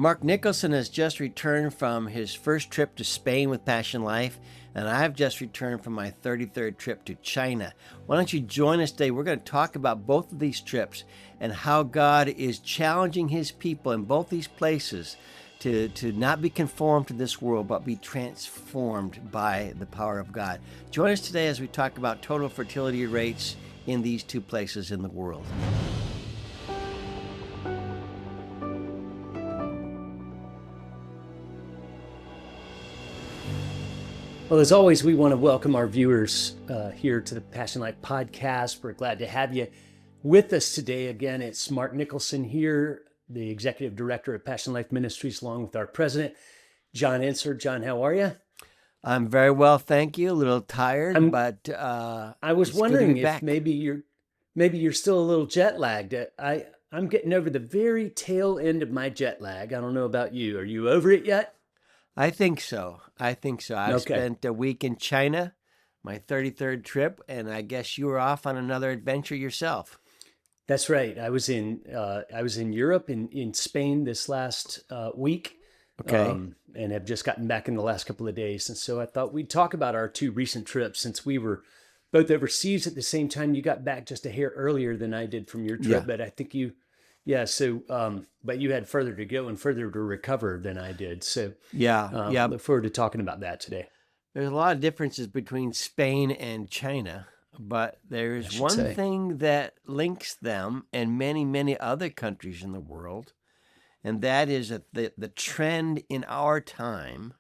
Mark Nicholson has just returned from his first trip to Spain with Passion Life, and I've just returned from my 33rd trip to China. Why don't you join us today? We're going to talk about both of these trips and how God is challenging his people in both these places to not be conformed to this world, but be transformed by the power of God. Join us today as we talk about total fertility rates in these two places in the world. Well, as always, we want to welcome our viewers here to the Passion Life podcast. We're glad to have you with us today. Again, it's Mark Nicholson here, the Executive Director of Passion Life Ministries, along with our President, John Ensor. John, how are you? I'm very well, thank you. A little tired, but I was wondering if maybe you're still a little jet lagged. I'm getting over the very tail end of my jet lag. I don't know about you. Are you over it yet? I think so. I've spent a week in China, my 33rd trip, and I guess you were off on another adventure yourself. That's right. I was in Europe, in Spain this last week. Okay. And have just gotten back in the last couple of days. And so I thought we'd talk about our two recent trips, since we were both overseas at the same time. You got back just a hair earlier than I did from your trip, but I think but you had further to go and further to recover than I did. So look forward to talking about that today. There's a lot of differences between Spain and China, but there's one thing that links them and many, many other countries in the world, and that is that the trend in our time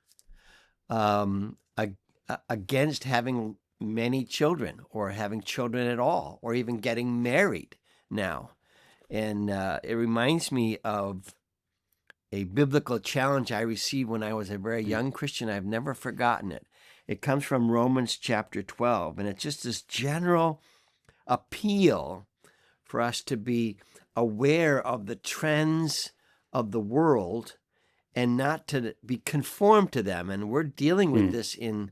against having many children, or having children at all, or even getting married now. And it reminds me of a biblical challenge I received when I was a very young Christian. I've never forgotten it. It comes from Romans chapter 12, and it's just this general appeal for us to be aware of the trends of the world and not to be conformed to them. And we're dealing with this in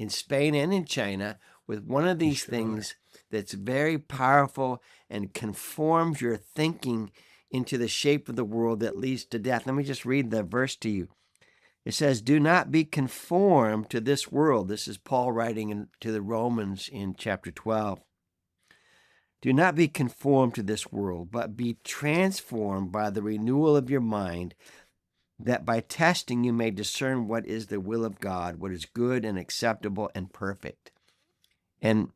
Spain and in China with one of these things that's very powerful and conforms your thinking into the shape of the world that leads to death. Let me just read the verse to you. It says, "Do not be conformed to this world." This is Paul writing to the Romans in chapter 12. "Do not be conformed to this world, but be transformed by the renewal of your mind, that by testing you may discern what is the will of God, what is good and acceptable and perfect." And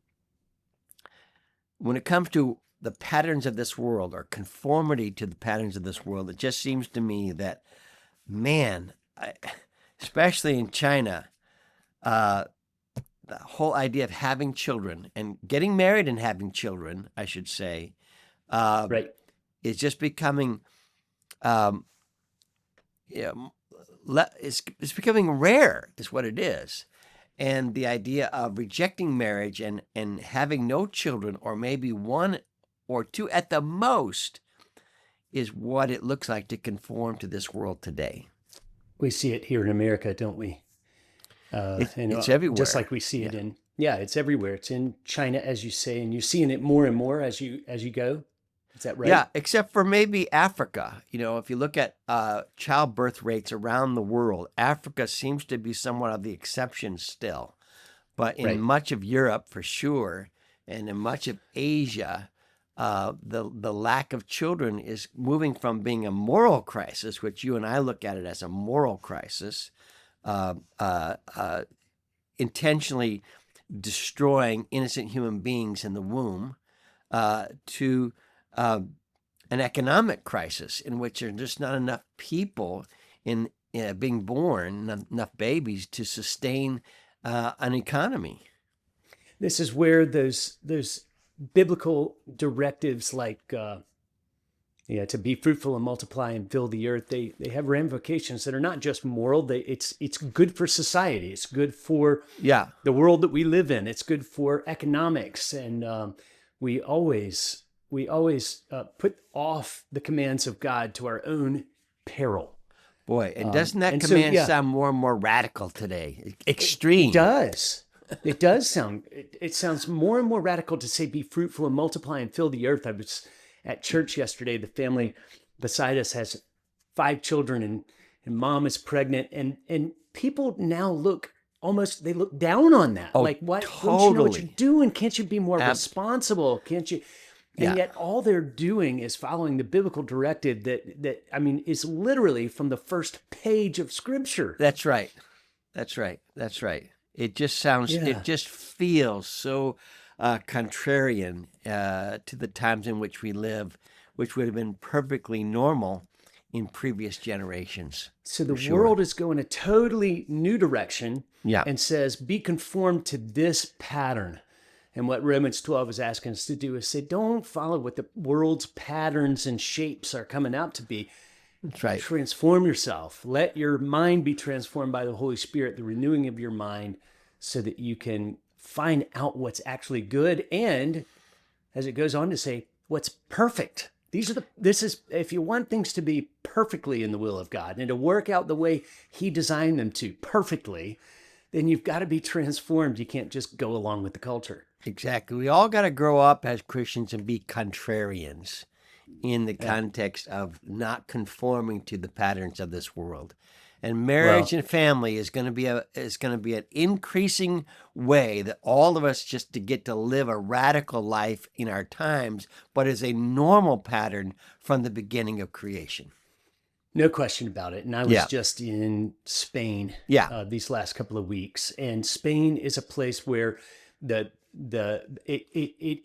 when it comes to the patterns of this world, or conformity to the patterns of this world, it just seems to me that, especially in China, the whole idea of having children and getting married and having children, I should say, is just becoming, it's becoming rare, is what it is. And the idea of rejecting marriage and having no children, or maybe one or two at the most, is what it looks like to conform to this world today. We see it here in America, don't we? It's everywhere. Just like we see it it's everywhere. It's in China, as you say, and you're seeing it more and more as you go. Is that right? Yeah, except for maybe Africa. If you look at childbirth rates around the world, Africa seems to be somewhat of the exception still. But in much of Europe, for sure, and in much of Asia, the lack of children is moving from being a moral crisis, which you and I look at it as a moral crisis, intentionally destroying innocent human beings in the womb, to an economic crisis in which there's just not enough people in being born, enough babies to sustain an economy. This is where those biblical directives like to be fruitful and multiply and fill the earth, they have ramifications that are not just moral. It's good for society. It's good for the world that we live in. It's good for economics, and we always put off the commands of God to our own peril. Boy, and doesn't that command sound more and more radical today? Extreme. It does. It does sound. It sounds more and more radical to say, "Be fruitful and multiply and fill the earth." I was at church yesterday. The family beside us has 5 children, and mom is pregnant, and people now they look down on that. Oh, Like, why don't you know what you're totally. doing? Can't you be more Ab- responsible? Can't you? And yeah, yet all they're doing is following the biblical directive that I mean is literally from the first page of scripture. that's right. That's right. That's right. It Yeah. just feels so contrarian to the times in which we live, which would have been perfectly normal in previous generations, So the for sure. world is going a totally new direction Yeah, and says, be conformed to this pattern. And what Romans 12 is asking us to do is say, don't follow what the world's patterns and shapes are coming out to be. that's right. Transform yourself. Let your mind be transformed by the Holy Spirit, the renewing of your mind, so that you can find out what's actually good. And as it goes on to say, what's perfect. This is, if you want things to be perfectly in the will of God and to work out the way He designed them to perfectly, then you've got to be transformed. You can't just go along with the culture. Exactly. We all got to grow up as Christians and be contrarians in the context of not conforming to the patterns of this world. And marriage Well, and family is going to be an increasing way that all of us just to get to live a radical life in our times, but is a normal pattern from the beginning of creation. no question about it. And I was Yeah. just in Spain Yeah. these last couple of weeks, and Spain is a place where it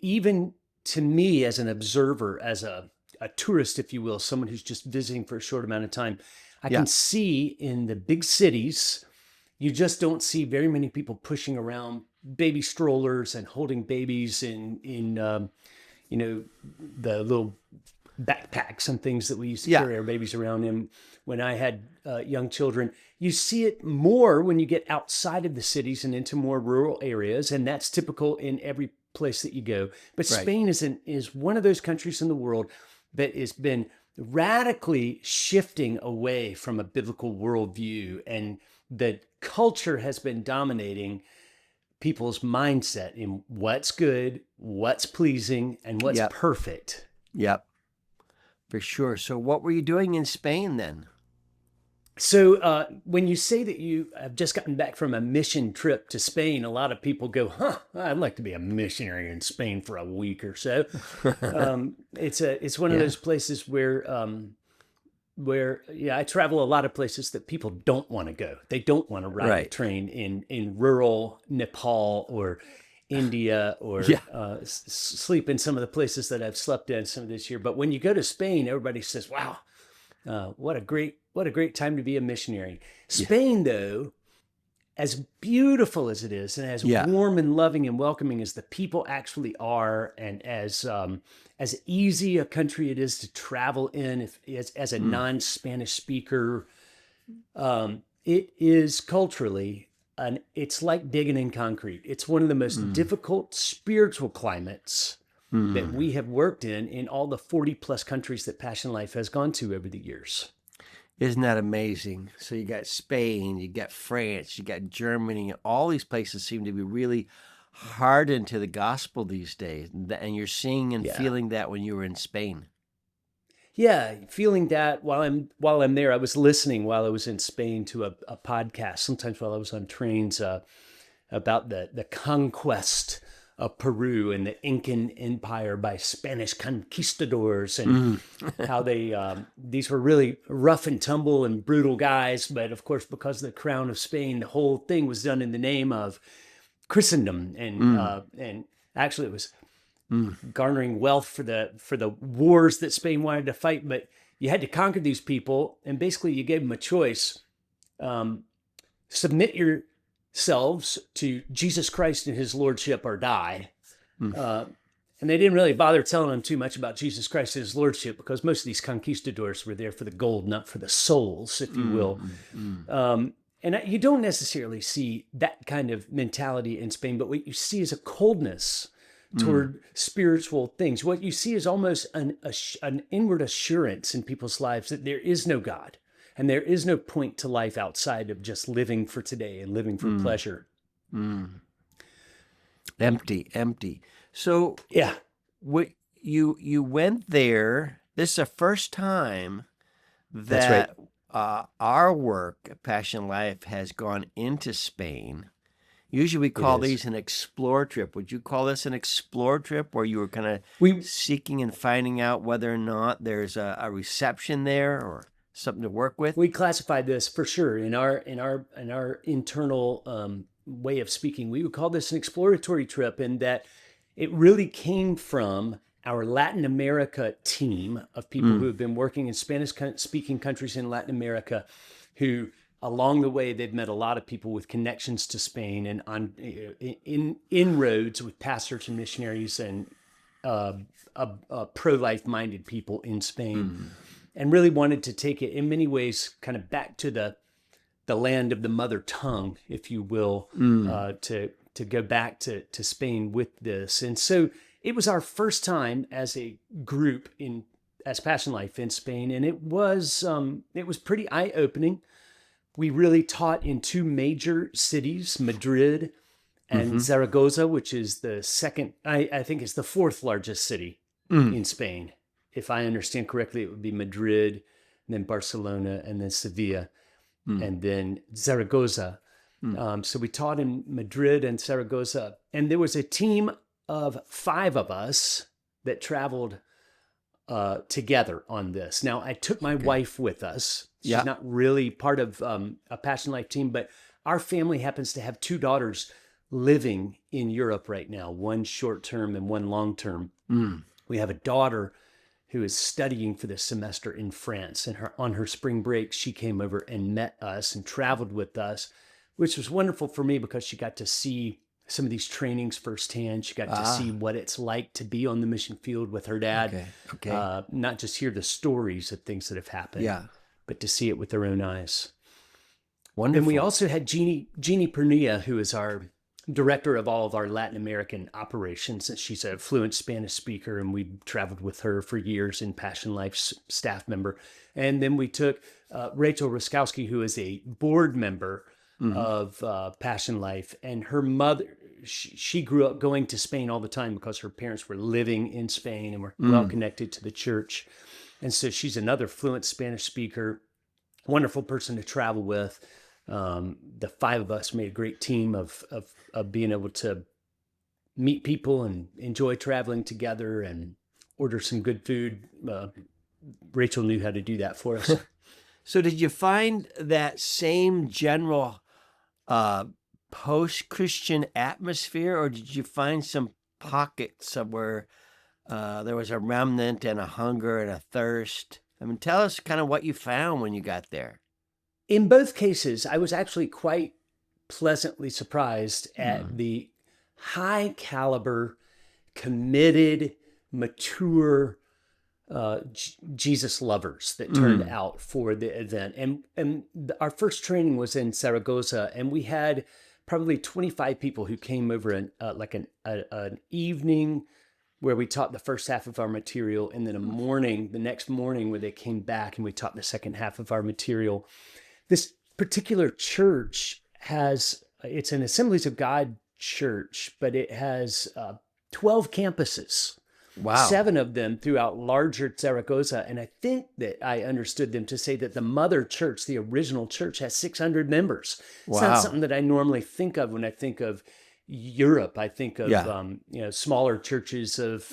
even to me as an observer, as a tourist, if you will, someone who's just visiting for a short amount of time, I Yeah. can see in the big cities, you just don't see very many people pushing around baby strollers and holding babies in the little backpacks and things that we used to Yeah. carry our babies around in when I had young children. You see it more when you get outside of the cities and into more rural areas, and that's typical in every place that you go. But Right. Spain is one of those countries in the world that has been radically shifting away from a biblical worldview, and the culture has been dominating people's mindset in what's good, what's pleasing, and what's Yep. perfect. Yep. For sure. So what were you doing in Spain then? So when you say that you have just gotten back from a mission trip to Spain, a lot of people go, "Huh, I'd like to be a missionary in Spain for a week or so." It's one of Yeah. those places where I travel a lot of places that people don't want to go. They don't want to ride a Right. train in rural Nepal or India or Yeah. sleep in some of the places that I've slept in some of this year. But when you go to Spain, everybody says, "Wow, what a great time to be a missionary." Yeah. Spain, though, as beautiful as it is, and as Yeah. warm and loving and welcoming as the people actually are, and as easy a country it is to travel in, as a non-Spanish speaker, it is culturally, it's like digging in concrete. It's one of the most difficult spiritual climates that we have worked in all the 40 plus countries that Passion Life has gone to over the years. Isn't that amazing? So you got Spain, you got France, you got Germany. All these places seem to be really hardened to the gospel these days. And you're seeing and Yeah. feeling that when you were in Spain. Yeah, feeling that while I'm there. I was listening while I was in Spain to a podcast, sometimes while I was on trains, about the conquest of Peru and the Incan Empire by Spanish conquistadors, and how these were really rough and tumble and brutal guys. But of course, because of the crown of Spain, the whole thing was done in the name of Christendom, and actually it was garnering wealth for the wars that Spain wanted to fight. But you had to conquer these people, and basically you gave them a choice: submit yourselves to Jesus Christ and His lordship, or die. And they didn't really bother telling them too much about Jesus Christ and His lordship, because most of these conquistadors were there for the gold, not for the souls, if you will. And you don't necessarily see that kind of mentality in Spain, but what you see is a coldness toward spiritual things. What you see is almost an inward assurance in people's lives that there is no God, and there is no point to life outside of just living for today and living for pleasure. Empty. So Yeah. you went there. This is the first time That's right. that our work, Passion Life, has gone into Spain. Usually we It call is. these an explore trip. Would you call this an explore trip where you were kind of We seeking and finding out whether or not there's a reception there or something to work with? we classified this for sure in our internal way of speaking. We would call this an exploratory trip, in that it really came from our Latin America team of people who have been working in Spanish speaking countries in Latin America, who along the way they've met a lot of people with connections to Spain, and on in inroads with pastors and missionaries and pro-life minded people in Spain, and really wanted to take it in many ways kind of back to the land of the mother tongue, if you will, to go back to Spain with this. And so it was our first time as a group as Passion Life in Spain, and it was pretty eye-opening. We really taught in two major cities, Madrid and Zaragoza, which is the second, I think it's the fourth largest city in Spain. If I understand correctly, it would be Madrid, and then Barcelona, and then Sevilla, and then Zaragoza. So we taught in Madrid and Zaragoza, and there was a team of 5 of us that traveled together on this. Now, I took my wife with us. She's not really part of a Passion Life team, but our family happens to have 2 daughters living in Europe right now, one short-term and one long-term. We have a daughter who is studying for this semester in France, and on her spring break, she came over and met us and traveled with us, which was wonderful for me because she got to see some of these trainings firsthand. She got to see what it's like to be on the mission field with her dad. Okay. Not just hear the stories of things that have happened, but to see it with their own eyes. Wonderful. And we also had Jeannie Pernia, who is our director of all of our Latin American operations. And she's a fluent Spanish speaker, and we traveled with her for years in Passion Life's staff member. And then we took Rachel Ruskowski, who is a board member of Passion Life, and her mother, she grew up going to Spain all the time because her parents were living in Spain and were well connected to the church. And so she's another fluent Spanish speaker, wonderful person to travel with. The 5 of us made a great team of being able to meet people and enjoy traveling together and order some good food. Rachel knew how to do that for us. So did you find that same general post-Christian atmosphere, or did you find some pockets of where there was a remnant and a hunger and a thirst? I mean, tell us kind of what you found when you got there. In both cases, I was actually quite pleasantly surprised at the high caliber, committed, mature Jesus lovers that turned out for the event. And our first training was in Zaragoza, and we had probably 25 people who came over an evening where we taught the first half of our material, and then the next morning where they came back and we taught the second half of our material. This particular church it's an Assemblies of God church, but it has 12 campuses. Wow. 7 of them throughout larger Zaragoza. And I think that I understood them to say that the mother church, the original church, has 600 members. It's not something that I normally think of when I think of Europe. I think of smaller churches of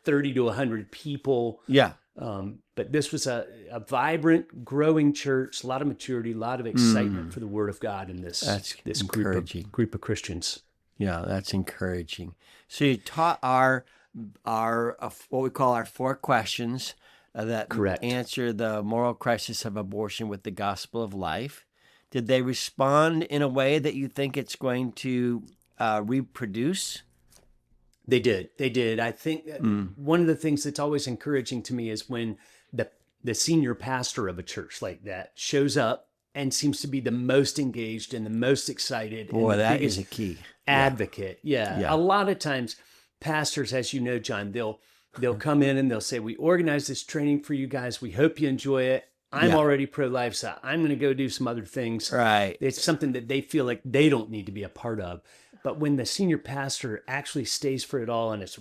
30 to 100 people. But this was a vibrant, growing church, a lot of maturity, a lot of excitement for the Word of God in this group of Christians. Yeah, that's encouraging. So you taught our what we call our 4 questions that answer the moral crisis of abortion with the gospel of life. Did they respond in a way that you think it's going to reproduce? They did. I think that one of the things that's always encouraging to me is when the senior pastor of a church like that shows up and seems to be the most engaged and the most excited. Boy, and the that biggest is a key. advocate. Yeah. A lot of times pastors, as you know, John, they'll come in and they'll say, we organized this training for you guys. We hope you enjoy it. I'm already pro-life, so I'm going to go do some other things. Right. It's something that they feel like they don't need to be a part of. But when the senior pastor actually stays for it all and is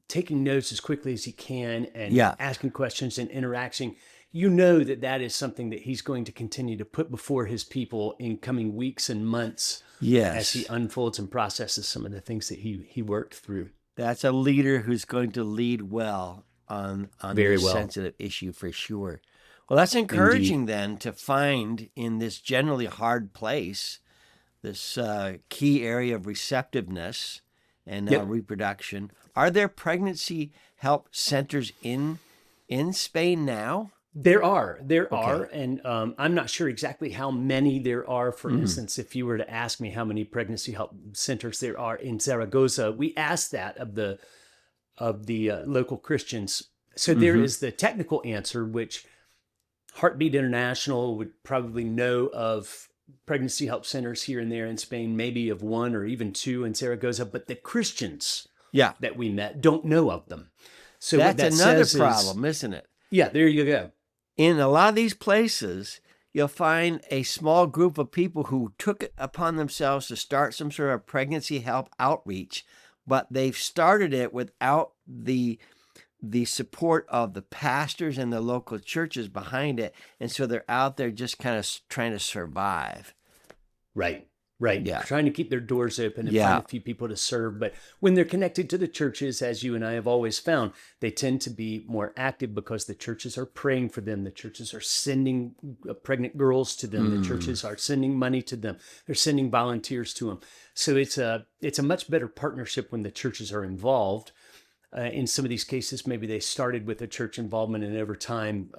taking notes as quickly as he can and asking questions and interacting, you know that is something that he's going to continue to put before his people in coming weeks and months as he Yes. unfolds and processes some of the things that he worked through. That's a leader who's going to lead well on Very this well. sensitive issue for sure. Well, that's Indeed. encouraging then to find in this generally hard place this key area of receptiveness and Yep. reproduction. Are there pregnancy help centers in Spain now? There are, Okay. and I'm not sure exactly how many there are. For instance, if you were to ask me how many pregnancy help centers there are in Zaragoza, we asked that of the local Christians. So there Mm-hmm. is the technical answer, which Heartbeat International would probably know of pregnancy help centers here and there in Spain, maybe of one or even two in Zaragoza, but the Christians Yeah, that we met don't know of them. So what that's that another says is, problem, isn't it? yeah, there you go. In a lot of these places, you'll find a small group of people who took it upon themselves to start some sort of pregnancy help outreach, but they've started it without the support of the pastors and the local churches behind it, and so they're out there just kind of trying to survive. Right. Right. Yeah. Trying to keep their doors open and Yeah. find a few people to serve. But when they're connected to the churches, as you and I have always found, they tend to be more active because the churches are praying for them. The churches are sending pregnant girls to them. The churches are sending money to them. They're sending volunteers to them. So it's a much better partnership when the churches are involved. In some of these cases, maybe they started with a church involvement, and over time,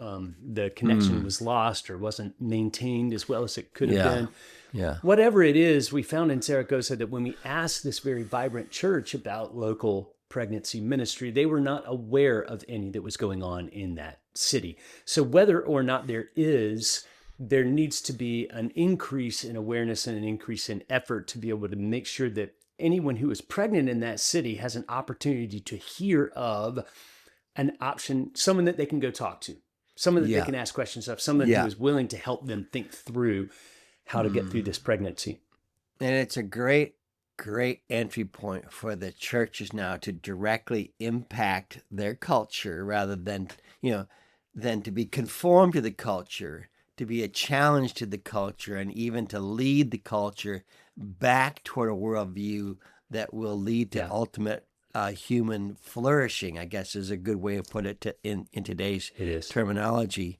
the connection was lost or wasn't maintained as well as it could have Yeah. been. Yeah. Whatever it is, we found in Zaragoza that when we asked this very vibrant church about local pregnancy ministry, they were not aware of any that was going on in that city. So whether or not there is, there needs to be an increase in awareness and an increase in effort to be able to make sure that anyone who is pregnant in that city has an opportunity to hear of an option, someone that they can go talk to, someone that they Yeah. can ask questions of, someone who Yeah. is willing to help them think through how to get through this pregnancy. And it's a great entry point for the churches now to directly impact their culture rather than, than to be conformed to the culture, to be a challenge to the culture, and even to lead the culture back toward a worldview that will lead to Yeah. ultimate human flourishing, I guess is a good way of put it in today's It is. terminology.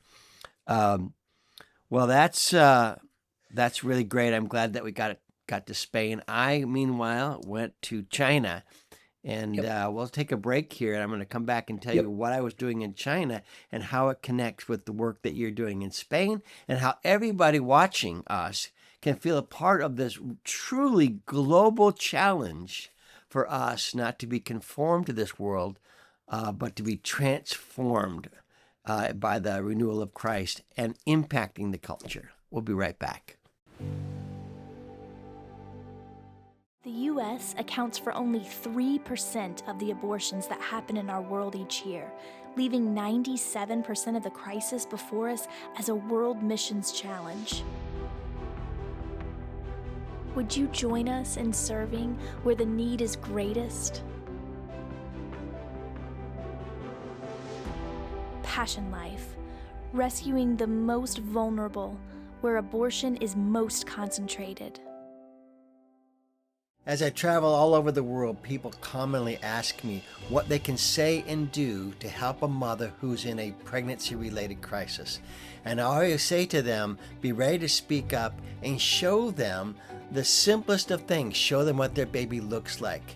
Well, that's really great. I'm glad that we got to Spain. I, meanwhile, went to China, and we'll take a break here, and I'm going to come back and tell you what I was doing in China and how it connects with the work that you're doing in Spain, and how everybody watching us can feel a part of this truly global challenge for us not to be conformed to this world, but to be transformed by the renewal of Christ and impacting the culture. We'll be right back. The U.S. accounts for only 3% of the abortions that happen in our world each year, leaving 97% of the crisis before us as a world missions challenge. Would you join us in serving where the need is greatest? Passion Life, rescuing the most vulnerable where abortion is most concentrated. As I travel all over the world, people commonly ask me what they can say and do to help a mother who's in a pregnancy-related crisis. And I always say to them, be ready to speak up and show them the simplest of things. Show them what their baby looks like.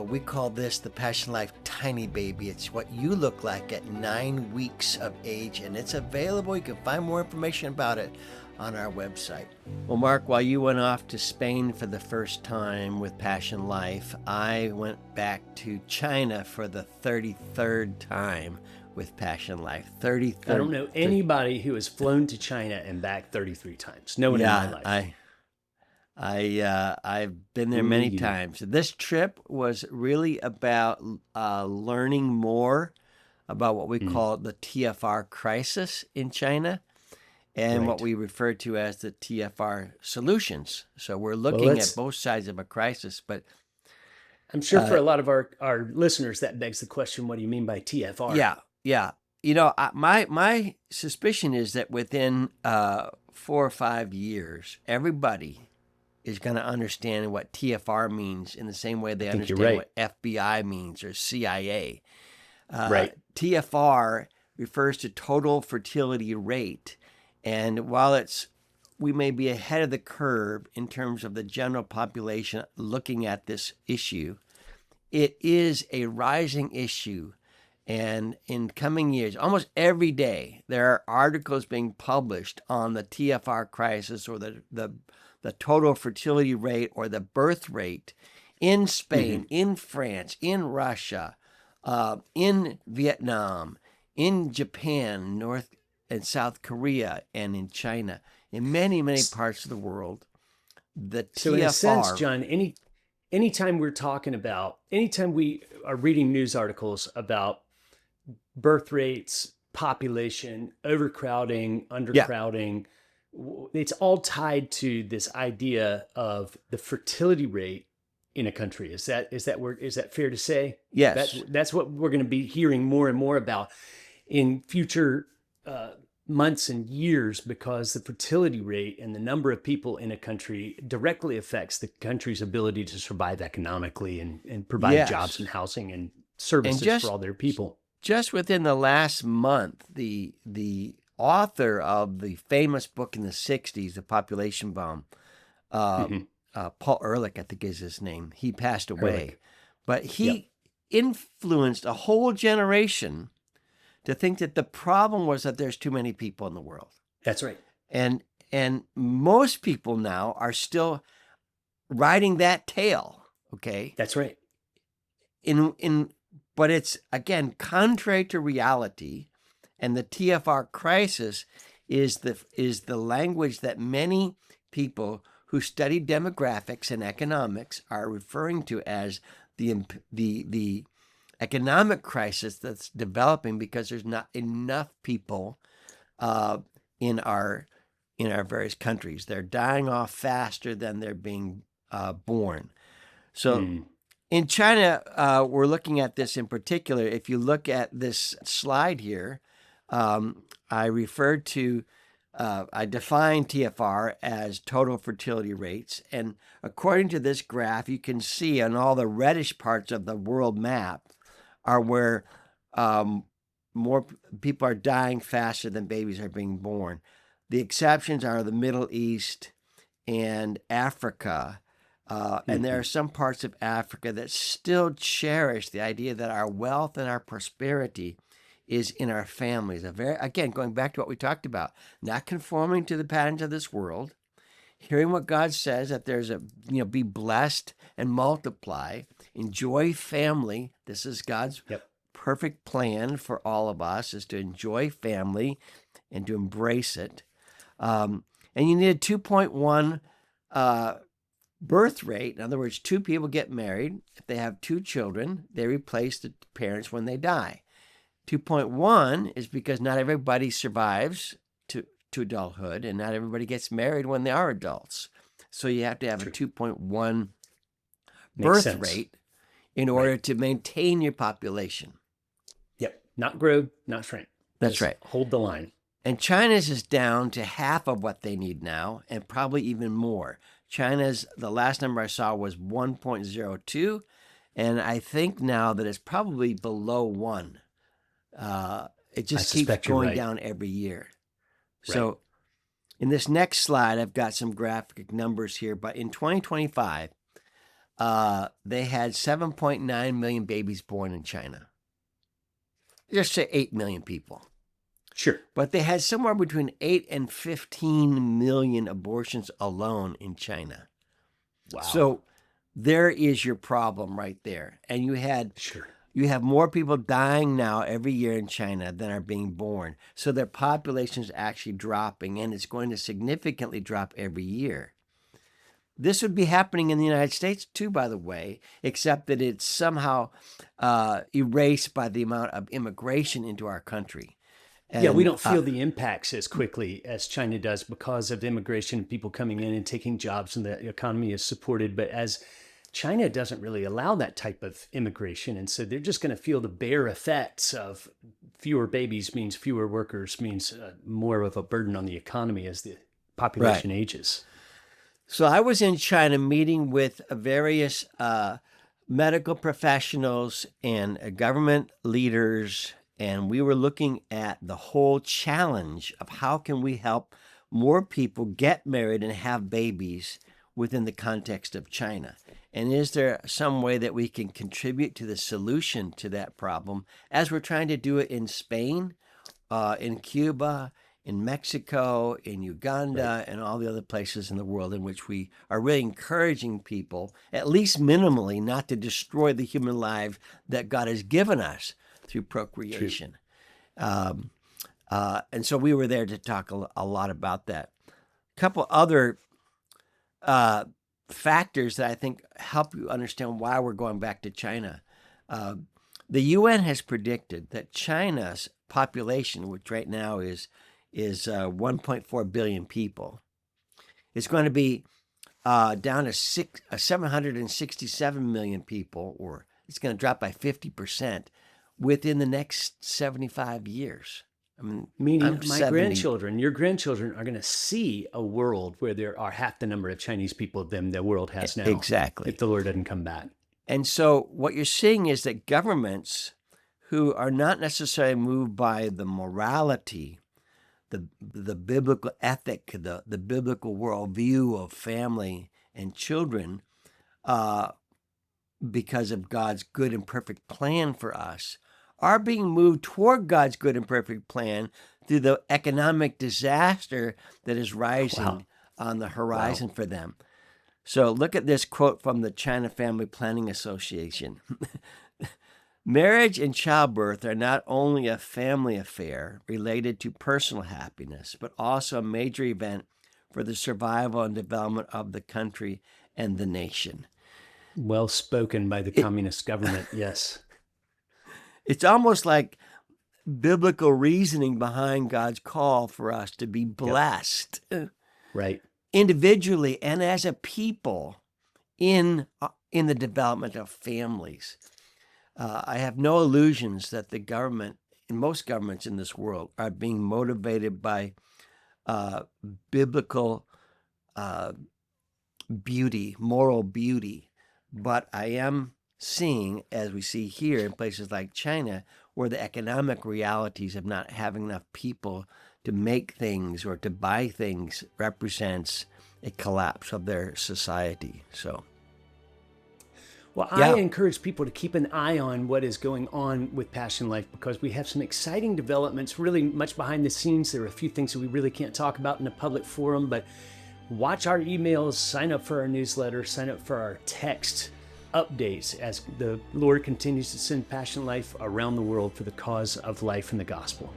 We call this the Passion Life Tiny Baby. It's what you look like at 9 weeks of age, and it's available. You can find more information about it on our website. Well, Mark, while you went off to Spain for the first time with Passion Life, I went back to China for the 33rd time with Passion Life. 33rd. I don't know anybody who has flown to China and back 33 times. No one in my life. I've been there many times. This trip was really about learning more about what we call the TFR crisis in China and what we refer to as the TFR solutions. So we're looking at both sides of a crisis, but I'm sure for a lot of our listeners, that begs the question, what do you mean by TFR? Yeah. my suspicion is that within 4 or 5 years, everybody is going to understand what TFR means in the same way they I think you're understand right. what FBI means or CIA. Right. TFR refers to total fertility rate, and while we may be ahead of the curve in terms of the general population looking at this issue, it is a rising issue. And in coming years, almost every day, there are articles being published on the TFR crisis or the total fertility rate or the birth rate in Spain, in France, in Russia, in Vietnam, in Japan, North and South Korea, and in China, in many, many parts of the world. The So TFR. in a sense, John, anytime we are reading news articles about birth rates, population, overcrowding, undercrowding, it's all tied to this idea of the fertility rate in a country. Is that fair to say? Yes. That's what we're going to be hearing more and more about in future months and years, because the fertility rate and the number of people in a country directly affects the country's ability to survive economically and provide Yes. jobs and housing and services for all their people. Just within the last month, the author of the famous book in the 60s, The Population Bomb, Paul Ehrlich, I think is his name, he passed away. Ehrlich. But he influenced a whole generation to think that the problem was that there's too many people in the world. That's right. And most people now are still riding that tale, okay? That's right. But it's, again, contrary to reality, and the TFR crisis is the language that many people who study demographics and economics are referring to as the economic crisis that's developing because there's not enough people in our various countries. They're dying off faster than they're being born. So in China, we're looking at this in particular. If you look at this slide here, I referred to, I defined TFR as total fertility rates. And according to this graph, you can see on all the reddish parts of the world map are where more people are dying faster than babies are being born. The exceptions are the Middle East and Africa. And there are some parts of Africa that still cherish the idea that our wealth and our prosperity is in our families. Again, going back to what we talked about, not conforming to the patterns of this world, hearing what God says, that there's be blessed and multiply, enjoy family. This is God's perfect plan for all of us, is to enjoy family and to embrace it. And you need a 2.1 birth rate. In other words, 2 people get married. If they have 2 children, they replace the parents when they die. 2.1 is because not everybody survives to adulthood, and not everybody gets married when they are adults. So you have to have a 2.1 birth rate in order to maintain your population. Yep. Not grow, not shrink. That's right. Hold the line. And China's is down to half of what they need now, and probably even more. China's, the last number I saw was 1.02, and I think now that it's probably below 1. It just keeps going down every year. So in this next slide, I've got some graphic numbers here, but in 2025, they had 7.9 million babies born in China. Just say 8 million people. Sure. But they had somewhere between 8 and 15 million abortions alone in China. Wow. So there is your problem right there. And you have more people dying now every year in China than are being born. So their population is actually dropping, and it's going to significantly drop every year. This would be happening in the United States too, by the way, except that it's somehow erased by the amount of immigration into our country. And, we don't feel the impacts as quickly as China does because of immigration, people coming in and taking jobs, and the economy is supported. But as China doesn't really allow that type of immigration, and so they're just going to feel the bare effects of fewer babies means fewer workers, means more of a burden on the economy as the Right. population ages. So I was in China meeting with various medical professionals and government leaders, and we were looking at the whole challenge of how can we help more people get married and have babies within the context of China. And is there some way that we can contribute to the solution to that problem as we're trying to do it in Spain, in Cuba, in Mexico, in Uganda, and all the other places in the world in which we are really encouraging people, at least minimally, not to destroy the human life that God has given us through procreation. And so we were there to talk a lot about that. A couple other factors that I think help you understand why we're going back to China. The UN has predicted that China's population, which right now is 1.4 billion people, is going to be down to 767 million people, or it's going to drop by 50% within the next 75 years. I mean, Meaning I'm my 70. grandchildren, your grandchildren are going to see a world where there are half the number of Chinese people than the world has now. Exactly. If the Lord doesn't come back. And so what you're seeing is that governments who are not necessarily moved by the morality, the biblical ethic, the biblical worldview of family and children, because of God's good and perfect plan for us, are being moved toward God's good and perfect plan through the economic disaster that is rising on the horizon for them. So look at this quote from the China Family Planning Association. Marriage and childbirth are not only a family affair related to personal happiness, but also a major event for the survival and development of the country and the nation. Well spoken by the communist government, yes. It's almost like biblical reasoning behind God's call for us to be blessed. Right. Individually and as a people in the development of families. I have no illusions that the government, and most governments in this world, are being motivated by biblical beauty, moral beauty. But I am seeing, as we see here in places like China, where the economic realities of not having enough people to make things or to buy things represents a collapse of their society. So, well, I encourage people to keep an eye on what is going on with Passion Life, because we have some exciting developments, really much behind the scenes. There are a few things that we really can't talk about in a public forum, but watch our emails, sign up for our newsletter, sign up for our text updates as the Lord continues to send Passion Life around the world for the cause of life and the gospel.